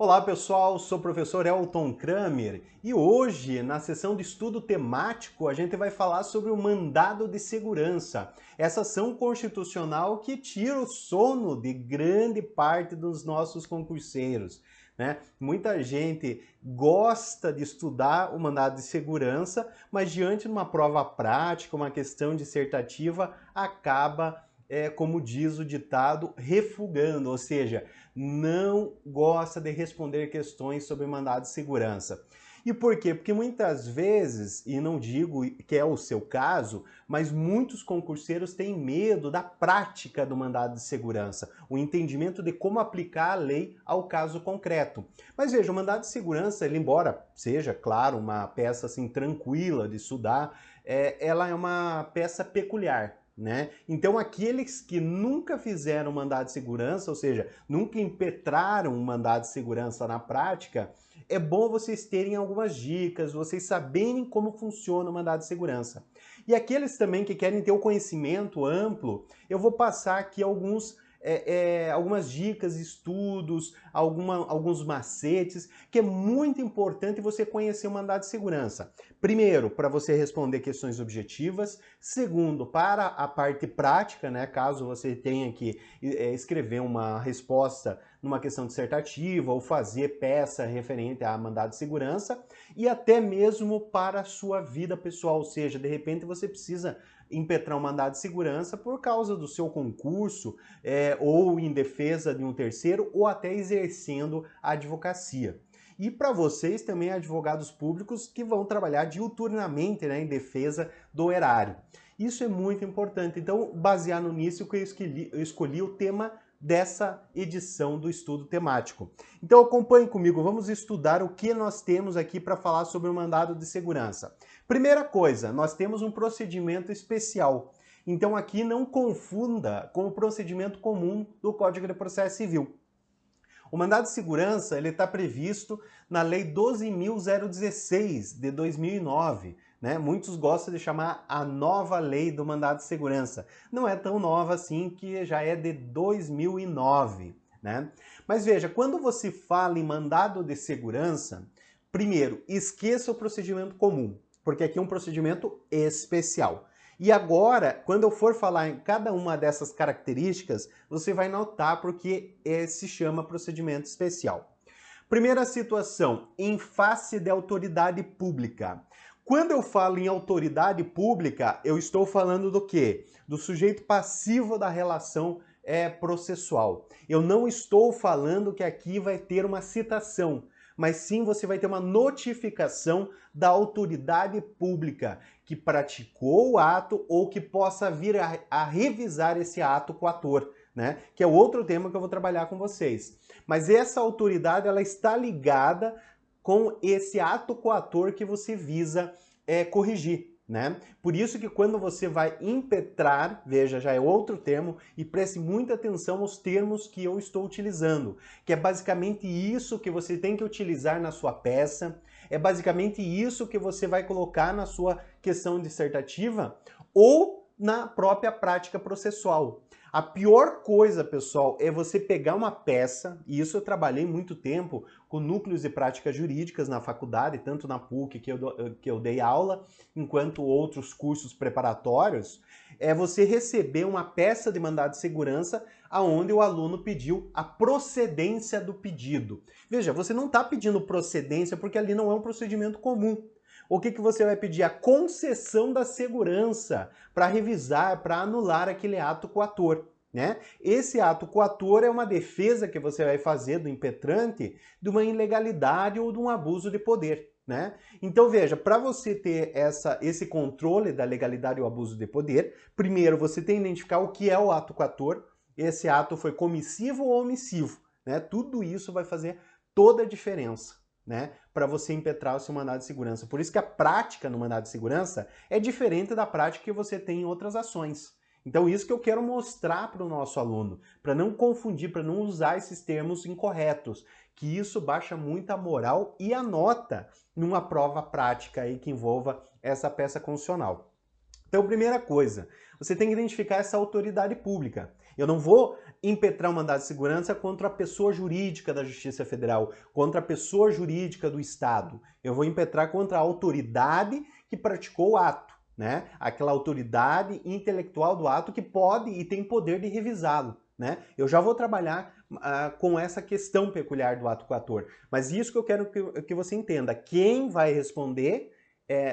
Olá pessoal, sou o professor Elton Kramer e hoje, na sessão de estudo temático, a gente vai falar sobre o mandado de segurança, essa ação constitucional que tira o sono de grande parte dos nossos concurseiros, né? Muita gente gosta de estudar o mandado de segurança, mas diante de uma prova prática, uma questão dissertativa, acaba como diz o ditado, refugando, ou seja, não gosta de responder questões sobre mandado de segurança. E por quê? Porque muitas vezes, e não digo que é o seu caso, mas muitos concurseiros têm medo da prática do mandado de segurança, o entendimento de como aplicar a lei ao caso concreto. Mas veja, o mandado de segurança, ele, embora seja, claro, uma peça assim tranquila de estudar, ela é uma peça peculiar. Né? Então aqueles que nunca fizeram mandado de segurança, ou seja, nunca impetraram um mandado de segurança na prática, é bom vocês terem algumas dicas, vocês saberem como funciona o mandado de segurança. E aqueles também que querem ter o conhecimento amplo, eu vou passar aqui algumas dicas, estudos, alguns macetes, que é muito importante você conhecer o mandado de segurança. Primeiro, para você responder questões objetivas. Segundo, para a parte prática, né, caso você tenha que escrever uma resposta numa questão dissertativa ou fazer peça referente a mandado de segurança. E até mesmo para a sua vida pessoal, ou seja, de repente você precisa impetrar um mandado de segurança por causa do seu concurso, ou em defesa de um terceiro, ou até exercendo a advocacia. E para vocês também, advogados públicos que vão trabalhar diuturnamente, né, em defesa do erário. Isso é muito importante. Então, baseado nisso, que eu escolhi o tema dessa edição do estudo temático. Então acompanhe comigo, vamos estudar o que nós temos aqui para falar sobre o mandado de segurança. Primeira coisa, nós temos um procedimento especial. Então aqui não confunda com o procedimento comum do Código de Processo Civil. O mandado de segurança está previsto na Lei 12.016 de 2009. Né? Muitos gostam de chamar a nova lei do mandado de segurança. Não é tão nova assim, que já é de 2009. Né? Mas veja, quando você fala em mandado de segurança, primeiro, esqueça o procedimento comum, porque aqui é um procedimento especial. E agora, quando eu for falar em cada uma dessas características, você vai notar porque se chama procedimento especial. Primeira situação, em face de autoridade pública. Quando eu falo em autoridade pública, eu estou falando do quê? Do sujeito passivo da relação processual. Eu não estou falando que aqui vai ter uma citação, mas sim você vai ter uma notificação da autoridade pública que praticou o ato ou que possa vir a revisar esse ato coator, né? Que é outro tema que eu vou trabalhar com vocês. Mas essa autoridade, ela está ligada com esse ato coator que você visa corrigir. Né? Por isso que quando você vai impetrar, veja, já é outro termo, e preste muita atenção aos termos que eu estou utilizando, que é basicamente isso que você tem que utilizar na sua peça, é basicamente isso que você vai colocar na sua questão dissertativa ou na própria prática processual. A pior coisa, pessoal, é você pegar uma peça, e isso eu trabalhei muito tempo com núcleos de práticas jurídicas na faculdade, tanto na PUC que eu dei aula, enquanto outros cursos preparatórios, é você receber uma peça de mandado de segurança aonde o aluno pediu a procedência do pedido. Veja, você não está pedindo procedência porque ali não é um procedimento comum. O que você vai pedir? A concessão da segurança para revisar, para anular aquele ato coator. Né? Esse ato coator é uma defesa que você vai fazer do impetrante de uma ilegalidade ou de um abuso de poder. Né? Então veja, para você ter esse controle da legalidade ou abuso de poder, primeiro você tem que identificar o que é o ato coator, esse ato foi comissivo ou omissivo. Né? Tudo isso vai fazer toda a diferença. Né, para você impetrar o seu mandado de segurança. Por isso que a prática no mandado de segurança é diferente da prática que você tem em outras ações. Então isso que eu quero mostrar para o nosso aluno, para não confundir, para não usar esses termos incorretos, que isso baixa muito a moral e a nota numa prova prática aí que envolva essa peça constitucional. Então, primeira coisa, você tem que identificar essa autoridade pública. Eu não vou impetrar um mandado de segurança contra a pessoa jurídica da Justiça Federal, contra a pessoa jurídica do Estado. Eu vou impetrar contra a autoridade que praticou o ato, né? Aquela autoridade intelectual do ato que pode e tem poder de revisá-lo, né? Eu já vou trabalhar com essa questão peculiar do ato coator. Mas isso que eu quero que você entenda. Quem vai responder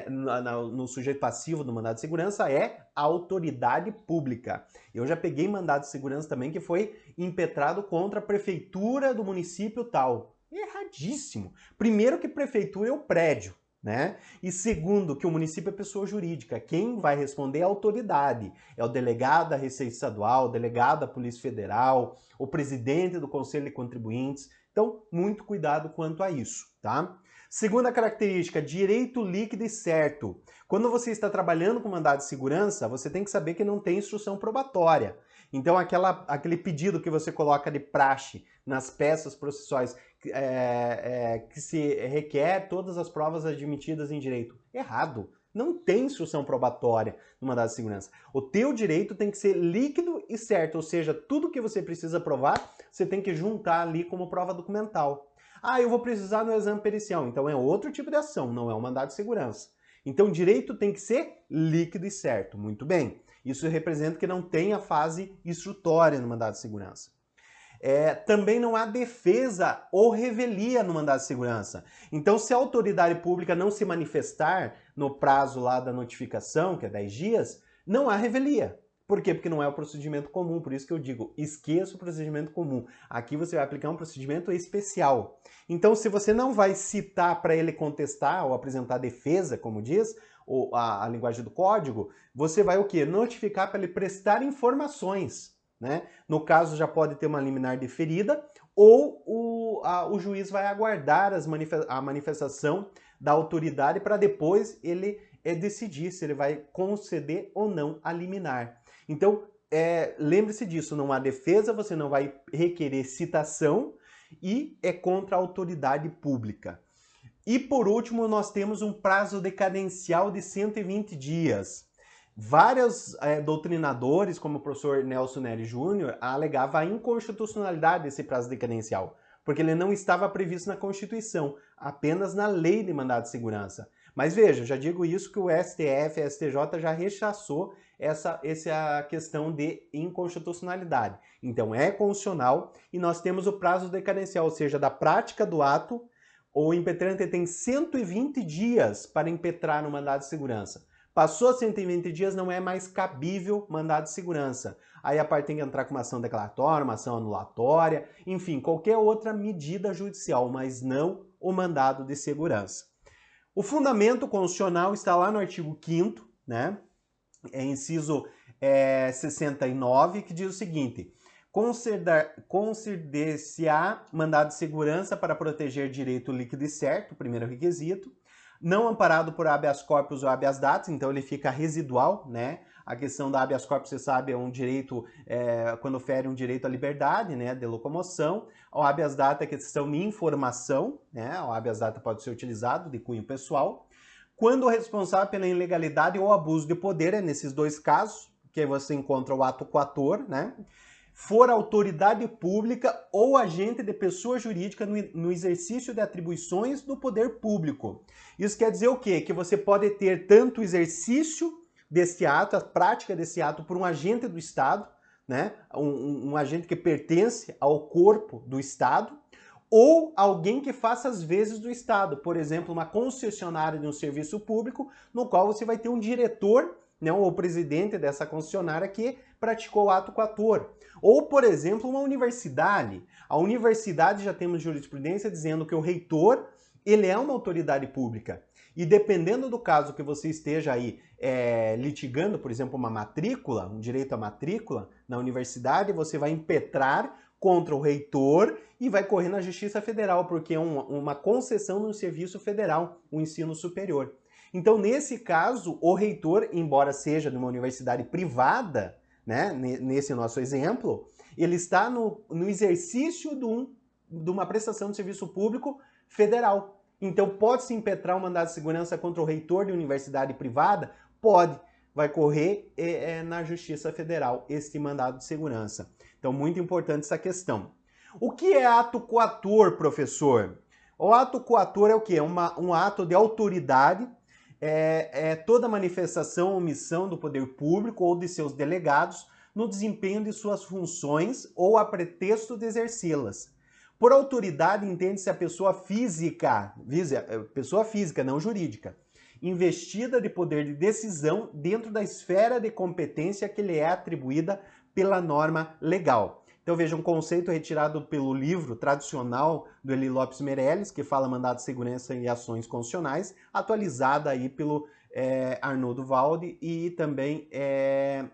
no sujeito passivo do mandado de segurança é a autoridade pública. Eu já peguei mandado de segurança também que foi impetrado contra a prefeitura do município tal. Erradíssimo. Primeiro que prefeitura é o prédio, né? E segundo, que o município é pessoa jurídica. Quem vai responder é a autoridade. É o delegado da Receita Estadual, o delegado da Polícia Federal, o presidente do Conselho de Contribuintes. Então, muito cuidado quanto a isso, tá? Segunda característica, direito líquido e certo. Quando você está trabalhando com mandado de segurança, você tem que saber que não tem instrução probatória. Então, aquele pedido que você coloca de praxe nas peças processuais que se requer todas as provas admitidas em direito. Errado. Não tem instrução probatória no mandado de segurança. O teu direito tem que ser líquido e certo, ou seja, tudo que você precisa provar, você tem que juntar ali como prova documental. Ah, eu vou precisar no exame pericial. Então é outro tipo de ação, não é um mandado de segurança. Então o direito tem que ser líquido e certo. Muito bem. Isso representa que não tem a fase instrutória no mandado de segurança. Também não há defesa ou revelia no mandado de segurança. Então, se a autoridade pública não se manifestar no prazo lá da notificação, que é 10 dias, não há revelia. Por quê? Porque não é o procedimento comum. Por isso que eu digo, esqueça o procedimento comum. Aqui você vai aplicar um procedimento especial. Então, se você não vai citar para ele contestar ou apresentar defesa, como diz a linguagem do código, você vai o quê? Notificar para ele prestar informações. Né? No caso, já pode ter uma liminar deferida ou o juiz vai aguardar a manifestação da autoridade para depois ele decidir se ele vai conceder ou não a liminar. Então, lembre-se disso, não há defesa, você não vai requerer citação e é contra a autoridade pública. E por último, nós temos um prazo decadencial de 120 dias. Vários doutrinadores, como o professor Nelson Nery Júnior, alegavam a inconstitucionalidade desse prazo decadencial, porque ele não estava previsto na Constituição, apenas na Lei de Mandado de Segurança. Mas veja, já digo isso que o STF e o STJ já rechaçou essa questão de inconstitucionalidade. Então é constitucional e nós temos o prazo decadencial, ou seja, da prática do ato, o impetrante tem 120 dias para impetrar no mandado de segurança. Passou 120 dias, não é mais cabível mandado de segurança. Aí a parte tem que entrar com uma ação declaratória, uma ação anulatória, enfim, qualquer outra medida judicial, mas não o mandado de segurança. O fundamento constitucional está lá no artigo 5º, né? Inciso 69, que diz o seguinte: conceder-se-á mandado de segurança para proteger direito líquido e certo, primeiro requisito, não amparado por habeas corpus ou habeas data, então ele fica residual, né? A questão da habeas corpus, você sabe, é um direito, quando fere um direito à liberdade, né, de locomoção. O habeas data é questão de informação, né? O habeas data pode ser utilizado de cunho pessoal. Quando o responsável pela ilegalidade ou abuso de poder, é nesses dois casos, que aí você encontra o ato coator, né? For autoridade pública ou agente de pessoa jurídica no exercício de atribuições do poder público. Isso quer dizer o quê? Que você pode ter tanto o exercício desse ato, a prática desse ato por um agente do Estado, né? Um agente que pertence ao corpo do Estado, ou alguém que faça as vezes do Estado, por exemplo, uma concessionária de um serviço público, no qual você vai ter um diretor, né, ou presidente dessa concessionária que praticou o ato coator. Ou, por exemplo, uma universidade. A universidade, já temos jurisprudência dizendo que o reitor, ele é uma autoridade pública. E dependendo do caso que você esteja aí litigando, por exemplo, uma matrícula, um direito à matrícula na universidade, você vai impetrar contra o reitor e vai correr na Justiça Federal, porque é uma concessão no serviço federal, o ensino superior. Então, nesse caso, o reitor, embora seja de uma universidade privada, né, nesse nosso exemplo, ele está no exercício de uma prestação de serviço público federal. Então, pode-se impetrar um mandado de segurança contra o reitor de universidade privada? Pode, vai correr na Justiça Federal este mandado de segurança. Então, muito importante essa questão. O que é ato coator, professor? O ato coator é o quê? Um ato de autoridade, toda manifestação ou omissão do poder público ou de seus delegados no desempenho de suas funções ou a pretexto de exercê-las. Por autoridade, entende-se a pessoa física, não jurídica, investida de poder de decisão dentro da esfera de competência que lhe é atribuída pela norma legal. Então veja, um conceito retirado pelo livro tradicional do Eli Lopes Meirelles, que fala mandado de segurança e ações constitucionais, atualizada aí pelo Arnoldo Valde e também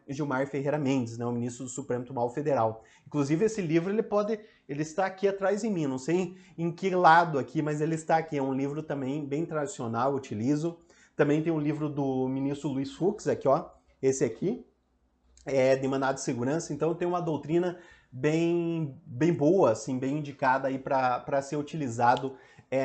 Gilmar Ferreira Mendes, né, o ministro do Supremo Tribunal Federal. Inclusive esse livro ele está aqui atrás de mim, não sei em que lado aqui, mas ele está aqui, é um livro também bem tradicional, utilizo. Também tem um livro do ministro Luiz Fux, aqui ó, esse aqui, de mandado de segurança, então tem uma doutrina bem boa, assim, bem indicada aí para ser utilizado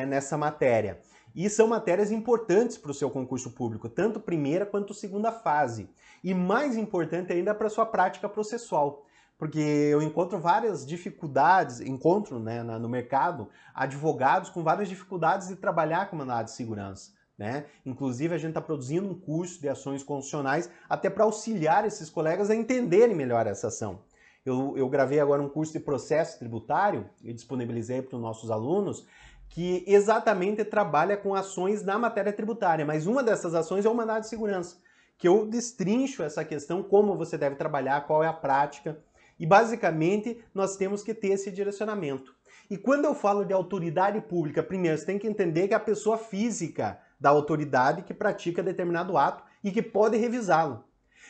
nessa matéria. E são matérias importantes para o seu concurso público, tanto primeira quanto segunda fase. E mais importante ainda para a sua prática processual, porque eu encontro várias dificuldades, né, no mercado, advogados com várias dificuldades de trabalhar com mandado de segurança. Né? Inclusive, a gente está produzindo um curso de ações constitucionais até para auxiliar esses colegas a entenderem melhor essa ação. Eu gravei agora um curso de processo tributário e disponibilizei para os nossos alunos, que exatamente trabalha com ações na matéria tributária, mas uma dessas ações é o mandado de segurança, que eu destrincho essa questão, como você deve trabalhar, qual é a prática, e basicamente nós temos que ter esse direcionamento. E quando eu falo de autoridade pública, primeiro você tem que entender que é a pessoa física da autoridade que pratica determinado ato e que pode revisá-lo.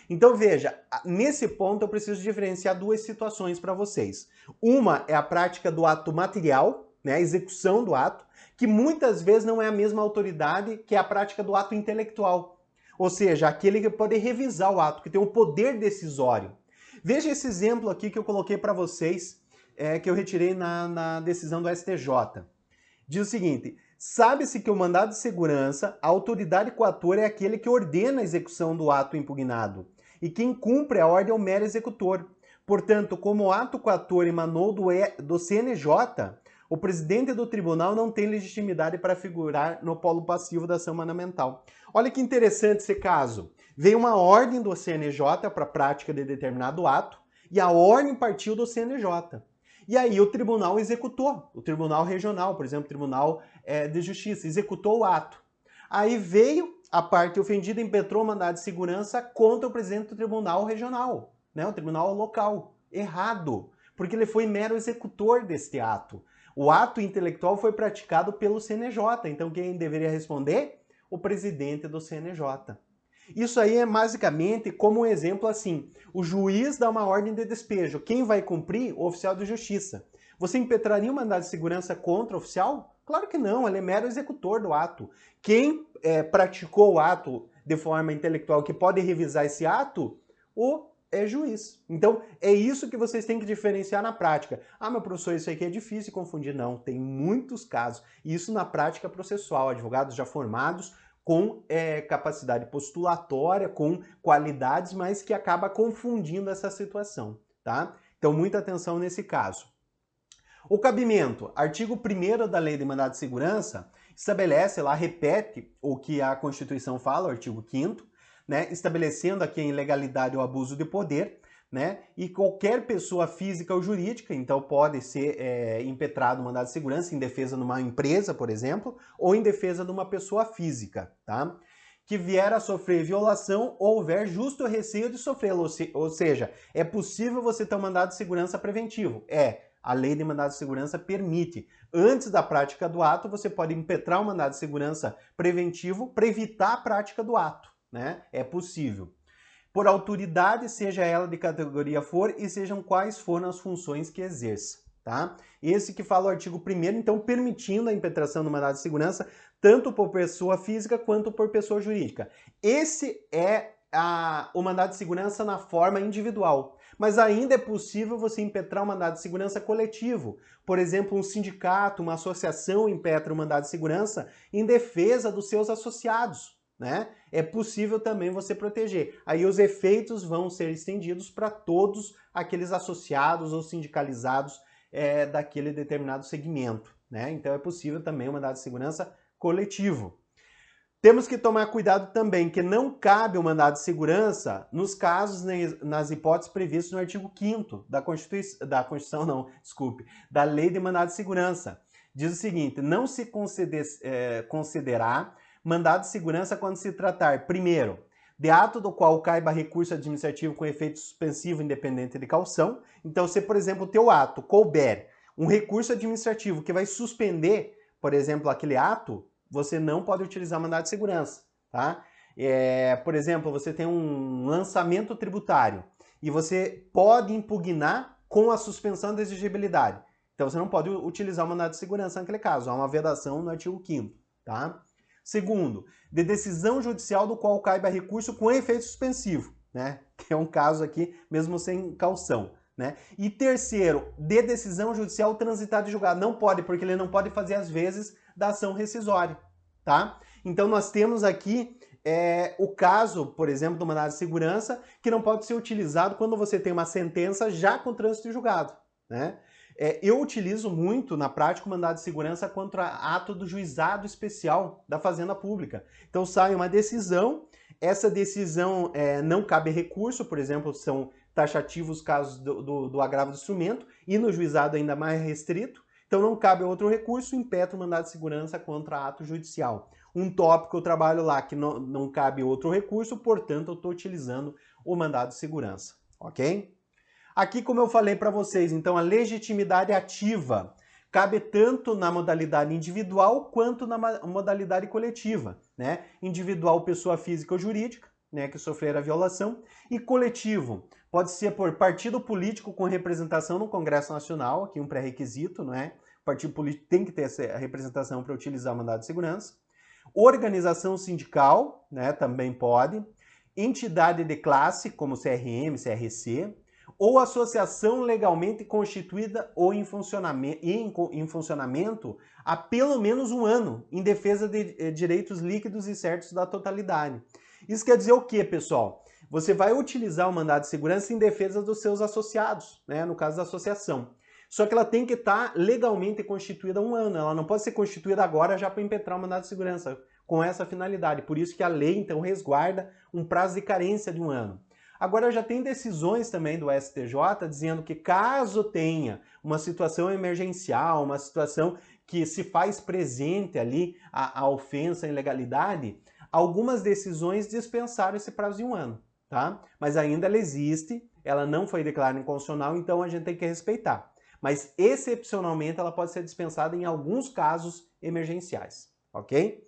Então veja, nesse ponto eu preciso diferenciar duas situações para vocês. Uma é a prática do ato material, né, a execução do ato, que muitas vezes não é a mesma autoridade que a prática do ato intelectual. Ou seja, aquele que pode revisar o ato, que tem um poder decisório. Veja esse exemplo aqui que eu coloquei para vocês, que eu retirei na decisão do STJ. Diz o seguinte: sabe-se que o mandado de segurança, a autoridade coatora é aquele que ordena a execução do ato impugnado, e quem cumpre a ordem é o mero executor. Portanto, como o ato coator emanou do CNJ, o presidente do tribunal não tem legitimidade para figurar no polo passivo da ação mandamental. Olha que interessante esse caso. Veio uma ordem do CNJ para a prática de determinado ato, e a ordem partiu do CNJ. E aí o tribunal executou, o tribunal regional, por exemplo, o tribunal de justiça, executou o ato. Aí veio a parte ofendida e impetrou o mandado de segurança contra o presidente do tribunal regional, né, o tribunal local. Errado, porque ele foi mero executor deste ato. O ato intelectual foi praticado pelo CNJ, então quem deveria responder? O presidente do CNJ. Isso aí é basicamente como um exemplo assim: o juiz dá uma ordem de despejo, quem vai cumprir? O oficial de justiça. Você impetraria um mandado de segurança contra o oficial? Claro que não, ele é mero executor do ato. Quem praticou o ato de forma intelectual, que pode revisar esse ato? O juiz. Então, é isso que vocês têm que diferenciar na prática. Ah, meu professor, isso aqui é difícil de confundir. Não, tem muitos casos. Isso na prática processual, advogados já formados, com capacidade postulatória, com qualidades, mas que acaba confundindo essa situação, tá? Então, muita atenção nesse caso. O cabimento, artigo 1º da Lei de Mandado de Segurança, estabelece lá, repete o que a Constituição fala, o artigo 5º, né, estabelecendo aqui a ilegalidade ou abuso de poder, né, e qualquer pessoa física ou jurídica, então pode ser impetrado o mandado de segurança em defesa de uma empresa, por exemplo, ou em defesa de uma pessoa física, tá? Que vier a sofrer violação ou houver justo receio de sofrê-lo, ou seja, é possível você ter um mandado de segurança preventivo. A lei de mandado de segurança permite. Antes da prática do ato, você pode impetrar um mandado de segurança preventivo para evitar a prática do ato, né? É possível. Por autoridade, seja ela de categoria for e sejam quais forem as funções que exerça, tá? Esse que fala o artigo 1º, então, permitindo a impetração do mandado de segurança tanto por pessoa física quanto por pessoa jurídica. Esse é o mandado de segurança na forma individual. Mas ainda é possível você impetrar um mandado de segurança coletivo. Por exemplo, um sindicato, uma associação impetra um mandado de segurança em defesa dos seus associados, né, é possível também você proteger. Aí os efeitos vão ser estendidos para todos aqueles associados ou sindicalizados daquele determinado segmento, né? Então é possível também o mandado de segurança coletivo. Temos que tomar cuidado também que não cabe o mandado de segurança nos casos, nas hipóteses previstas no artigo 5º da Lei de Mandado de Segurança. Diz o seguinte: não se considerar mandado de segurança quando se tratar, primeiro, de ato do qual caiba recurso administrativo com efeito suspensivo independente de caução. Então, se, por exemplo, o teu ato couber um recurso administrativo que vai suspender, por exemplo, aquele ato, você não pode utilizar mandado de segurança, tá? Por exemplo, você tem um lançamento tributário e você pode impugnar com a suspensão da exigibilidade. Então, você não pode utilizar o mandado de segurança naquele caso. Há uma vedação no artigo 5º, tá? Segundo, de decisão judicial do qual caiba recurso com efeito suspensivo, né? Que é um caso aqui, mesmo sem caução, né? E terceiro, de decisão judicial transitada em julgado. Não pode, porque ele não pode fazer as vezes da ação rescisória, tá? Então nós temos aqui o caso, por exemplo, do mandado de segurança, que não pode ser utilizado quando você tem uma sentença já com trânsito em julgado, né? Eu utilizo muito na prática o mandado de segurança contra ato do juizado especial da Fazenda Pública. Então sai uma decisão, essa decisão não cabe recurso, por exemplo, são taxativos casos do agravo do instrumento, e no juizado ainda mais restrito. Então não cabe outro recurso, impetra o mandado de segurança contra ato judicial. Um tópico que eu trabalho lá que não cabe outro recurso, portanto eu estou utilizando o mandado de segurança, ok? Aqui, como eu falei para vocês, então a legitimidade ativa cabe tanto na modalidade individual quanto na modalidade coletiva, né? Individual, pessoa física ou jurídica, né, que sofrer a violação, e coletivo pode ser por partido político com representação no Congresso Nacional, aqui um pré-requisito, não é? O partido político tem que ter essa representação para utilizar o mandado de segurança. Organização sindical, né, também pode. Entidade de classe, como CRM, CRC, ou associação legalmente constituída ou em funcionamento há pelo menos um ano, em defesa de direitos líquidos e certos da totalidade. Isso quer dizer o quê, pessoal? Você vai utilizar o mandado de segurança em defesa dos seus associados, né? No caso da associação. Só que ela tem que estar legalmente constituída há um ano. Ela não pode ser constituída agora já para impetrar o mandado de segurança com essa finalidade. Por isso que a lei, então, resguarda um prazo de carência de um ano. Agora já tem decisões também do STJ dizendo que caso tenha uma situação emergencial, uma situação que se faz presente ali a ofensa, a ilegalidade, algumas decisões dispensaram esse prazo de um ano, tá? Mas ainda ela existe, ela não foi declarada inconstitucional, então a gente tem que respeitar. Mas excepcionalmente ela pode ser dispensada em alguns casos emergenciais, ok?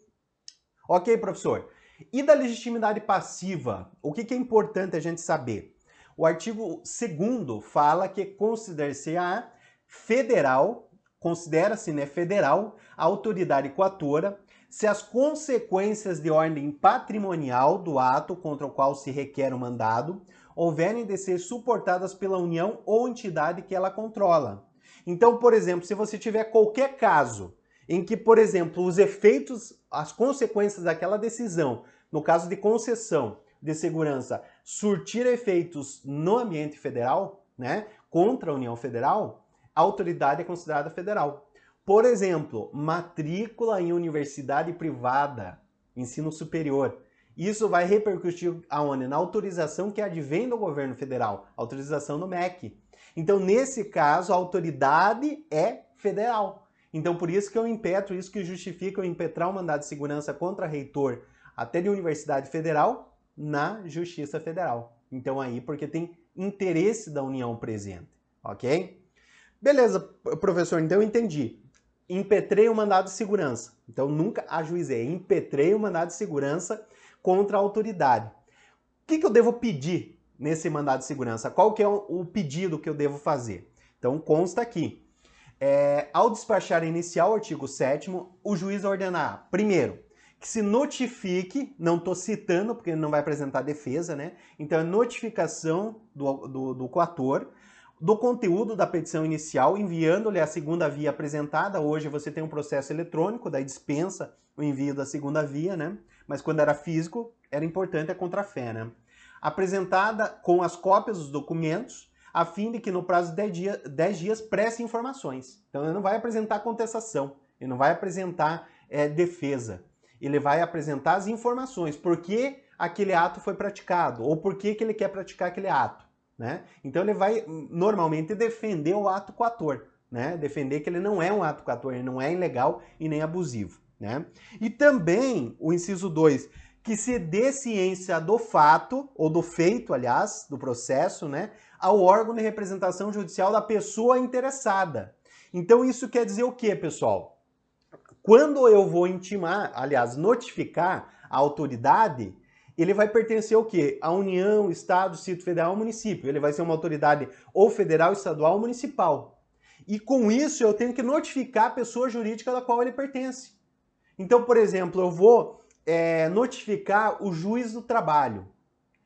Ok, professor. E da legitimidade passiva, o que é importante a gente saber? O artigo 2º fala que considera-se-á federal, considera-se, né, federal, a autoridade coatora, se as consequências de ordem patrimonial do ato contra o qual se requer o mandado houverem de ser suportadas pela União ou entidade que ela controla. Então, por exemplo, se você tiver qualquer caso em que, por exemplo, os efeitos, as consequências daquela decisão, no caso de concessão de segurança, surtir efeitos no ambiente federal, né, contra a União Federal, a autoridade é considerada federal. Por exemplo, matrícula em universidade privada, ensino superior. Isso vai repercutir aonde? Na autorização que advém do governo federal, autorização do MEC. Então, nesse caso, a autoridade é federal. Então, por isso que eu impetro, isso que justifica eu impetrar um mandado de segurança contra reitor até de universidade federal na Justiça Federal. Então, aí, porque tem interesse da União presente, ok? Beleza, professor, então eu entendi. Impetrei o mandado de segurança. Então, nunca ajuizei. Impetrei o mandado de segurança contra a autoridade. O que eu devo pedir nesse mandado de segurança? Qual que é o pedido que eu devo fazer? Então, consta aqui. Ao despachar inicial, artigo 7º, o juiz ordenar, primeiro, que se notifique, não estou citando porque ele não vai apresentar defesa, né? Então, é notificação do coator, do conteúdo da petição inicial, enviando-lhe a segunda via apresentada. Hoje você tem um processo eletrônico, daí dispensa o envio da segunda via, né? mas quando era físico, era importante a contrafé, né? Apresentada com as cópias dos documentos, a fim de que no prazo de 10 dias preste informações. Então ele não vai apresentar contestação, ele não vai apresentar defesa, ele vai apresentar as informações, por que aquele ato foi praticado, ou por que ele quer praticar aquele ato, né? Então ele vai normalmente defender o ato coator, né? Defender que ele não é um ato coator, ele não é ilegal e nem abusivo, né? E também o inciso 2, que se dê ciência do fato, ou do feito, aliás, do processo, né, ao órgão de representação judicial da pessoa interessada. Então isso quer dizer o quê, pessoal? Quando eu vou intimar, aliás, notificar a autoridade, ele vai pertencer ao quê? À União, Estado, Distrito Federal, município. Ele vai ser uma autoridade ou federal, estadual ou municipal. E com isso eu tenho que notificar a pessoa jurídica da qual ele pertence. Então, por exemplo, eu vou notificar o juiz do trabalho.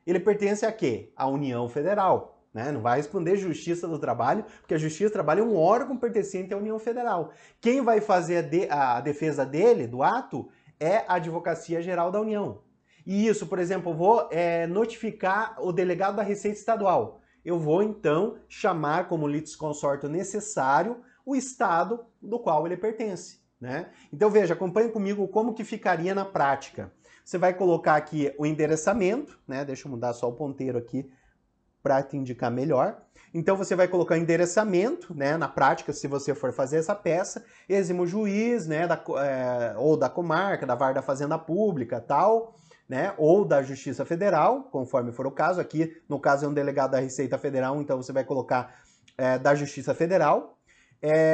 Ele pertence a quê? À União Federal, né? Não vai responder Justiça do Trabalho, porque a Justiça do Trabalho é um órgão pertencente à União Federal. Quem vai fazer a defesa dele, do ato, é a Advocacia Geral da União. E isso, por exemplo, eu vou notificar o delegado da Receita Estadual. Eu vou, então, chamar como litisconsorte necessário o estado do qual ele pertence, né? Então, veja, acompanhe comigo como que ficaria na prática. Você vai colocar aqui o endereçamento, né? Deixa eu mudar só o ponteiro aqui para te indicar melhor. Então, você vai colocar o endereçamento, né? Na prática, se você for fazer essa peça, eximo juiz, né? Ou da comarca, da vara da Fazenda Pública, tal, né? Ou da Justiça Federal, conforme for o caso. Aqui, no caso, é um delegado da Receita Federal, então você vai colocar da Justiça Federal.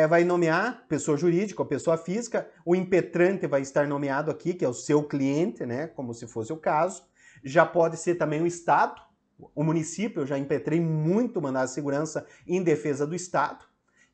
Vai nomear pessoa jurídica ou pessoa física, o impetrante vai estar nomeado aqui, que é o seu cliente, né, como se fosse o caso. Já pode ser também o Estado, o município, eu já impetrei muito mandado de segurança em defesa do Estado,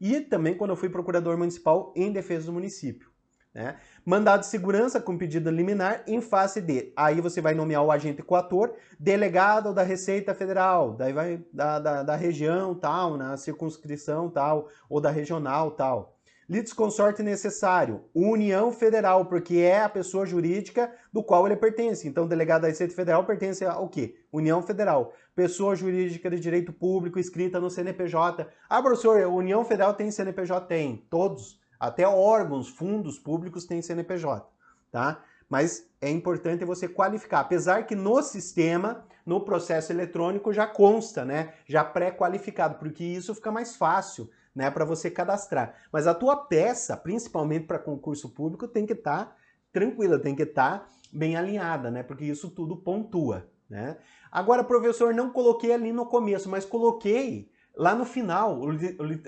e também quando eu fui procurador municipal em defesa do município, né? Mandado de segurança com pedido liminar em face de. Aí você vai nomear o agente coator, delegado da Receita Federal, daí vai da região tal, na circunscrição tal, ou da regional tal. Litisconsorte necessário, União Federal, porque é a pessoa jurídica do qual ele pertence. Então, o delegado da Receita Federal pertence ao quê? União Federal. Pessoa jurídica de direito público inscrita no CNPJ. Ah, professor, a União Federal tem CNPJ? Tem, todos. Até órgãos, fundos públicos têm CNPJ, tá? Mas é importante você qualificar, apesar que no sistema, no processo eletrônico já consta, né? Já pré-qualificado, porque isso fica mais fácil, né, para você cadastrar. Mas a tua peça, principalmente para concurso público, tem que estar tranquila, tem que estar bem alinhada, né? Porque isso tudo pontua, né? Agora, professor, não coloquei ali no começo, mas coloquei lá no final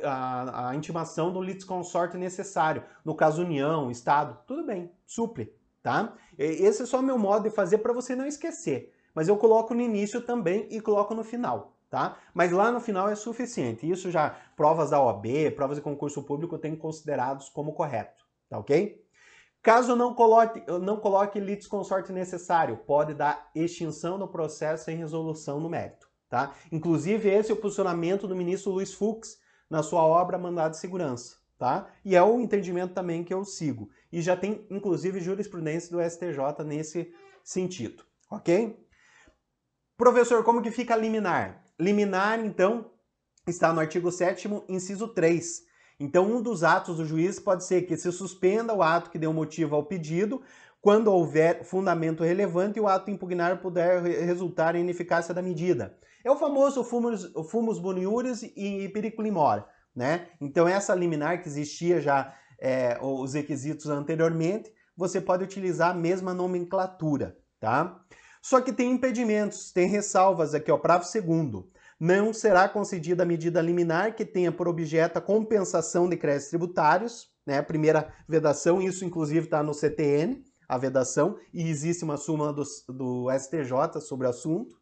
a intimação do litisconsorte necessário. No caso, União, Estado, tudo bem, supre, tá? Esse é só o meu modo de fazer para você não esquecer. Mas eu coloco no início também e coloco no final. Tá? Mas lá no final é suficiente. Isso já, provas da OAB, provas de concurso público, tem considerados como correto, tá ok? Caso não coloque litisconsorte necessário, pode dar extinção do processo sem resolução no mérito, tá? Inclusive, esse é o posicionamento do ministro Luiz Fux na sua obra Mandado de Segurança, tá? E é o entendimento também que eu sigo. E já tem, inclusive, jurisprudência do STJ nesse sentido, ok? Professor, como que fica a liminar? Liminar, então, está no artigo 7º, inciso 3. Então, um dos atos do juiz pode ser que se suspenda o ato que deu motivo ao pedido, quando houver fundamento relevante e o ato impugnar puder resultar em ineficácia da medida. É o famoso fumus boniuris e periculo in mora, né? Então, essa liminar que existia já, os requisitos anteriormente, você pode utilizar a mesma nomenclatura, tá? Só que tem impedimentos, tem ressalvas aqui, ó, parágrafo 2º. Não será concedida a medida liminar que tenha por objeto a compensação de créditos tributários, né? Primeira vedação, isso inclusive está no CTN, a vedação, e existe uma súmula do STJ sobre o assunto.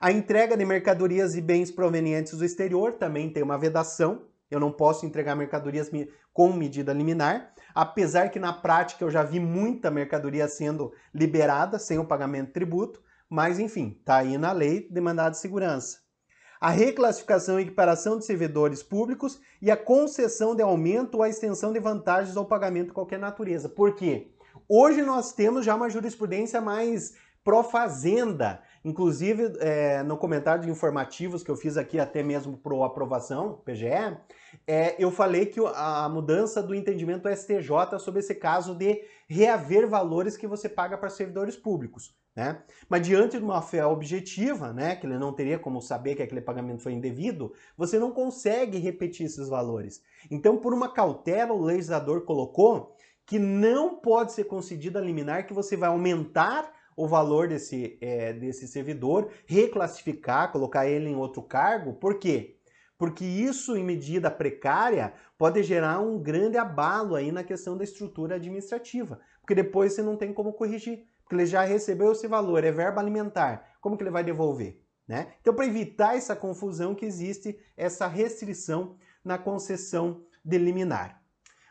A entrega de mercadorias e bens provenientes do exterior também tem uma vedação. Eu não posso entregar mercadorias com medida liminar, apesar que na prática eu já vi muita mercadoria sendo liberada sem o pagamento de tributo, mas enfim, tá aí na lei de mandado de segurança. A reclassificação e equiparação de servidores públicos e a concessão de aumento ou a extensão de vantagens ao pagamento de qualquer natureza. Por quê? Hoje nós temos já uma jurisprudência mais pró-fazenda. Inclusive, no comentário de informativos que eu fiz aqui, até mesmo pro aprovação, PGE, eu falei que a mudança do entendimento do STJ sobre esse caso de reaver valores que você paga para servidores públicos, né? Mas diante de uma fé objetiva, né, que ele não teria como saber que aquele pagamento foi indevido, você não consegue repetir esses valores. Então, por uma cautela, o legislador colocou que não pode ser concedida a liminar que você vai aumentar o valor desse servidor, reclassificar, colocar ele em outro cargo. Por quê? Porque isso, em medida precária, pode gerar um grande abalo aí na questão da estrutura administrativa. Porque depois você não tem como corrigir. Porque ele já recebeu esse valor, é verba alimentar. Como que ele vai devolver? Né? Então, para evitar essa confusão que existe, essa restrição na concessão de liminar.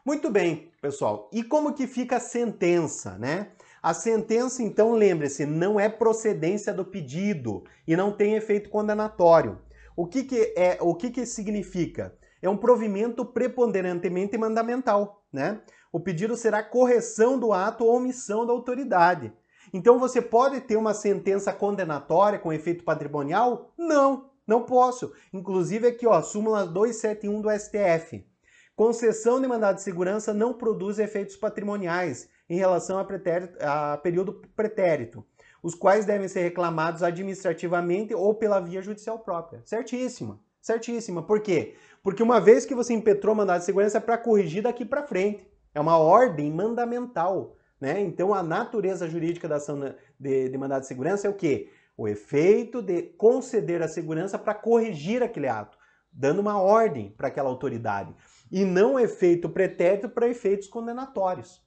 Muito bem, pessoal. E como que fica a sentença, né? A sentença, então, lembre-se, não é procedência do pedido e não tem efeito condenatório. O que significa? É um provimento preponderantemente mandamental, né? O pedido será correção do ato ou omissão da autoridade. Então, você pode ter uma sentença condenatória com efeito patrimonial? Não, não posso. Inclusive aqui, ó, súmula 271 do STF. Concessão de mandado de segurança não produz efeitos patrimoniais em relação a período pretérito, os quais devem ser reclamados administrativamente ou pela via judicial própria. Certíssima, certíssima. Por quê? Porque uma vez que você impetrou mandado de segurança é para corrigir daqui para frente. É uma ordem mandamental, né? Então a natureza jurídica da ação de mandado de segurança é o quê? O efeito de conceder a segurança para corrigir aquele ato, dando uma ordem para aquela autoridade. E não efeito pretérito para efeitos condenatórios.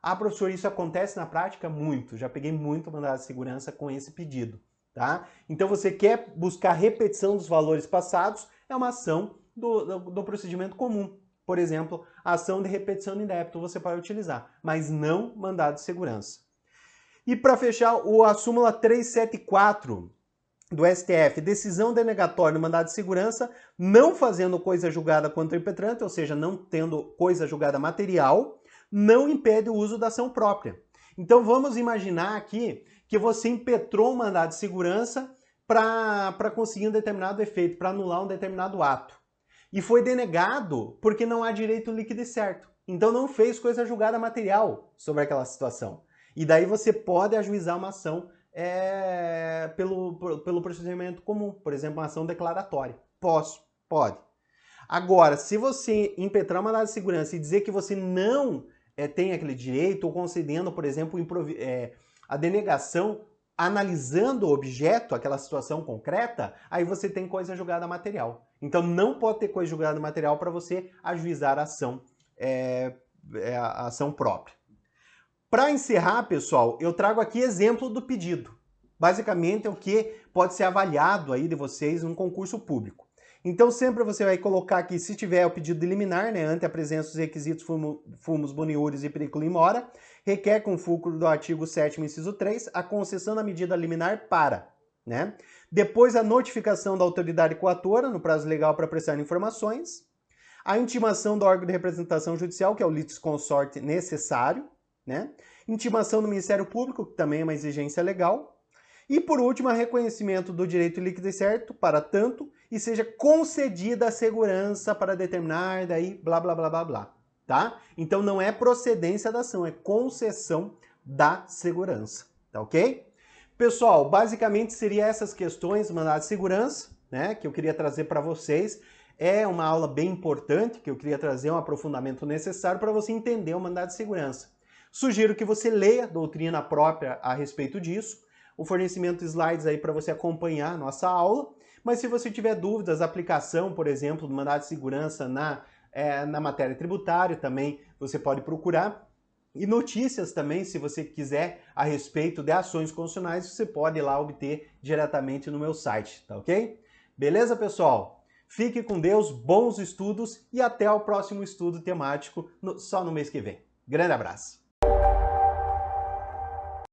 Ah, professor, isso acontece na prática? Muito. Já peguei muito mandado de segurança com esse pedido, tá? Então você quer buscar repetição dos valores passados, é uma ação do procedimento comum. Por exemplo, a ação de repetição de débito você pode utilizar, mas não mandado de segurança. E para fechar, a súmula 374 do STF, decisão denegatória do mandado de segurança, não fazendo coisa julgada contra o impetrante, ou seja, não tendo coisa julgada material, não impede o uso da ação própria. Então vamos imaginar aqui que você impetrou um mandado de segurança para conseguir um determinado efeito, para anular um determinado ato. E foi denegado porque não há direito líquido e certo. Então não fez coisa julgada material sobre aquela situação. E daí você pode ajuizar uma ação pelo procedimento comum, por exemplo, uma ação declaratória. Pode. Agora, se você impetrar uma mandado de segurança e dizer que você não tem aquele direito, ou concedendo, por exemplo, a denegação, analisando o objeto, aquela situação concreta, aí você tem coisa julgada material. Então não pode ter coisa julgada material para você ajuizar a ação, a ação própria. Para encerrar, pessoal, eu trago aqui exemplo do pedido. Basicamente é o que pode ser avaliado aí de vocês num concurso público. Então sempre você vai colocar aqui, se tiver o pedido de liminar, né, ante a presença dos requisitos fumus boniuris e periculo in mora, requer com fulcro do artigo 7º, inciso 3, a concessão da medida liminar para, né? Depois a notificação da autoridade coatora, no prazo legal para prestar informações, a intimação do órgão de representação judicial, que é o litisconsorte necessário, né? Intimação do Ministério Público, que também é uma exigência legal. E, por último, a reconhecimento do direito líquido e certo, para tanto, e seja concedida a segurança para determinar, daí, blá, blá, blá, blá, blá, tá? Então, não é procedência da ação, é concessão da segurança, tá ok? Pessoal, basicamente, seria essas questões do mandado de segurança, né, que eu queria trazer para vocês. É uma aula bem importante, que eu queria trazer um aprofundamento necessário para você entender o mandado de segurança. Sugiro que você leia a doutrina própria a respeito disso, o fornecimento de slides aí para você acompanhar a nossa aula, mas se você tiver dúvidas, aplicação, por exemplo, do mandado de segurança na matéria tributária, também você pode procurar. E notícias também, se você quiser, a respeito de ações constitucionais, você pode ir lá obter diretamente no meu site, tá ok? Beleza, pessoal? Fique com Deus, bons estudos e até o próximo estudo temático só no mês que vem. Grande abraço!